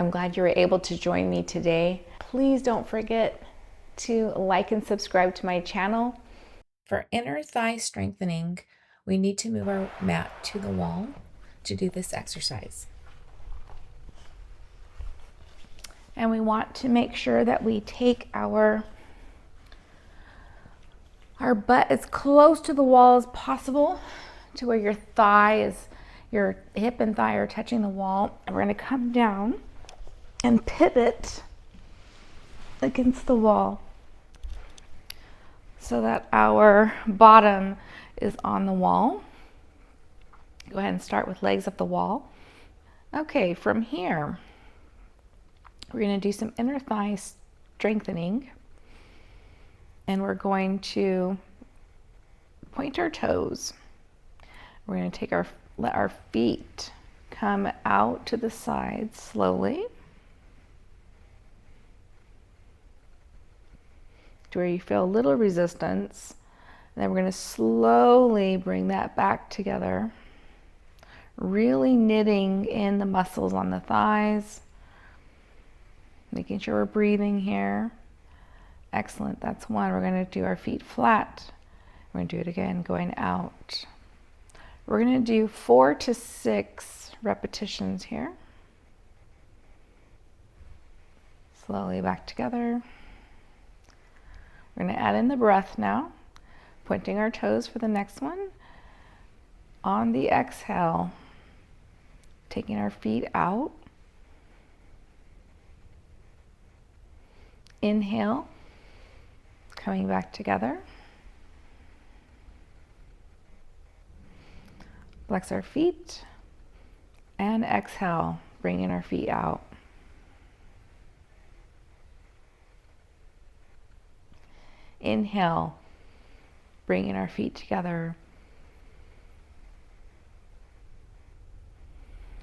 I'm glad you were able to join me today. Please don't forget to like and subscribe to my channel. For inner thigh strengthening, we need to move our mat to the wall to do this exercise. And we want to make sure that we take our butt as close to the wall as possible to where your hip and thigh are touching the wall. And we're going to come down and pivot against the wall so that our bottom is on the wall. Go ahead and start with legs up the wall. Okay, from here, we're going to do some inner thigh strengthening. And we're going to point our toes. We're going to let our feet come out to the side slowly to where you feel a little resistance. And then we're going to slowly bring that back together, really knitting in the muscles on the thighs, making sure we're breathing here. Excellent, that's one. We're going to do our feet flat. We're going to do it again, going out. We're going to do 4 to 6 repetitions here. Slowly back together. We're going to add in the breath now, pointing our toes for the next one. On the exhale, taking our feet out. Inhale, coming back together. Flex our feet. And exhale, bringing our feet out. Inhale, bringing our feet together.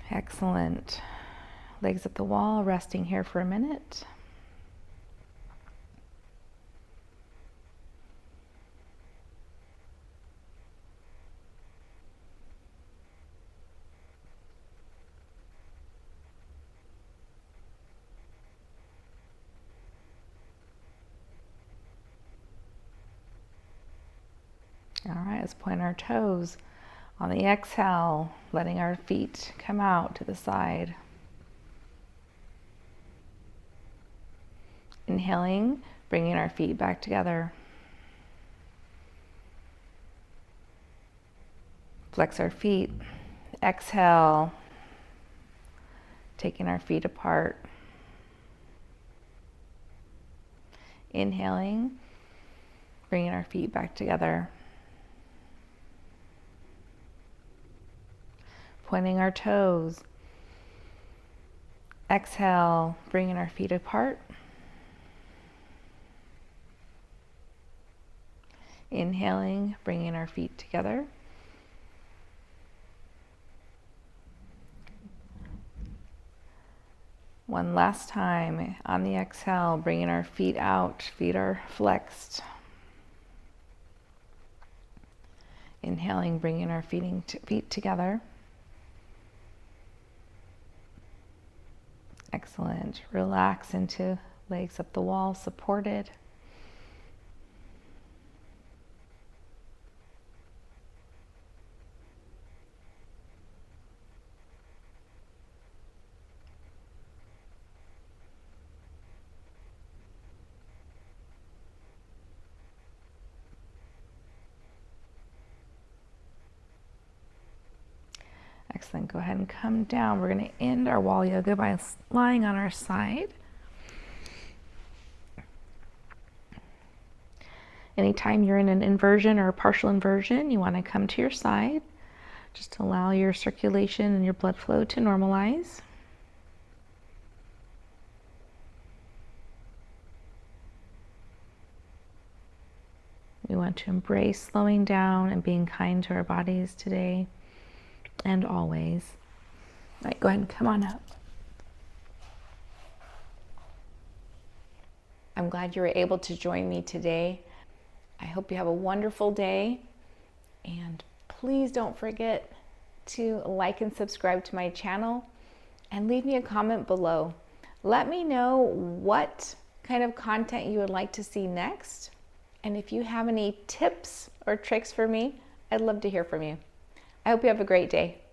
Excellent. Legs at the wall, resting here for a minute. All right, let's point our toes. On the exhale, letting our feet come out to the side. Inhaling, bringing our feet back together. Flex our feet. Exhale, taking our feet apart. Inhaling, bringing our feet back together. Pointing our toes. Exhale, bringing our feet apart. Inhaling, bringing our feet together. One last time. On the exhale, bringing our feet out. Feet are flexed. Inhaling, bringing our feet together. Excellent. Relax into legs up the wall, supported. Excellent. Go ahead and come down. We're going to end our wall yoga by lying on our side. Anytime you're in an inversion or a partial inversion, you want to come to your side. Just allow your circulation and your blood flow to normalize. We want to embrace slowing down and being kind to our bodies today and always. All right, go ahead and come on up. I'm glad you were able to join me today. I hope you have a wonderful day, and please don't forget to like and subscribe to my channel and leave me a comment below. Let me know what kind of content you would like to see next. And if you have any tips or tricks for me, I'd love to hear from you. I hope you have a great day.